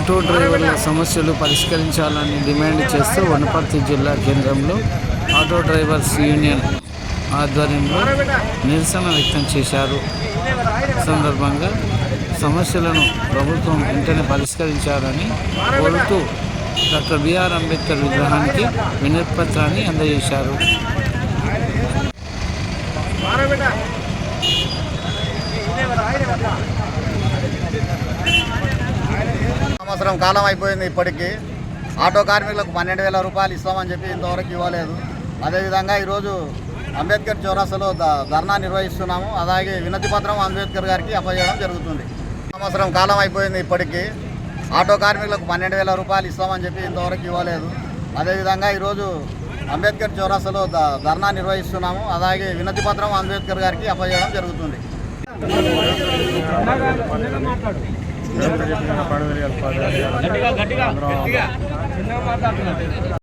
Auto డ్రైవర్ల సమస్యలు పరిష్కరించాలని డిమాండ్ చేస్తూ వనపర్తి జిల్లా కేంద్రంలో ఆటో డ్రైవర్స్ యూనియన్ ఆధ్వర్యంలో నిరసన వ్యక్తం చేశారు. సందర్భంగా సమస్యలను ప్రభుత్వం వెంటనే పరిష్కరించాలని కోరుతూ డాక్టర్ బిఆర్ అంబేద్కర్ విగ్రహానికి వినతి పత్రాన్ని అందజేశారు. సంవత్సరం కాలం అయిపోయింది. ఇప్పటికీ ఆటో కార్మికులకు 12,000 రూపాయలు ఇస్తామని చెప్పి ఇంతవరకు ఇవ్వలేదు. అదేవిధంగా ఈరోజు అంబేద్కర్ చౌరస్తాలో ధర్నా నిర్వహిస్తున్నాము. అలాగే వినతి పత్రం అంబేద్కర్ గారికి అప్పజేయడం జరుగుతుంది. సంవత్సరం కాలం అయిపోయింది. ఇప్పటికీ ఆటో కార్మికులకు 12,000 రూపాయలు ఇస్తామని చెప్పి ఇంతవరకు ఇవ్వలేదు. అదేవిధంగా ఈరోజు అంబేద్కర్ చౌరస్తాలో ధర్నా నిర్వహిస్తున్నాము. అలాగే వినతి పత్రం అంబేద్కర్ గారికి అప్పజేయడం జరుగుతుంది.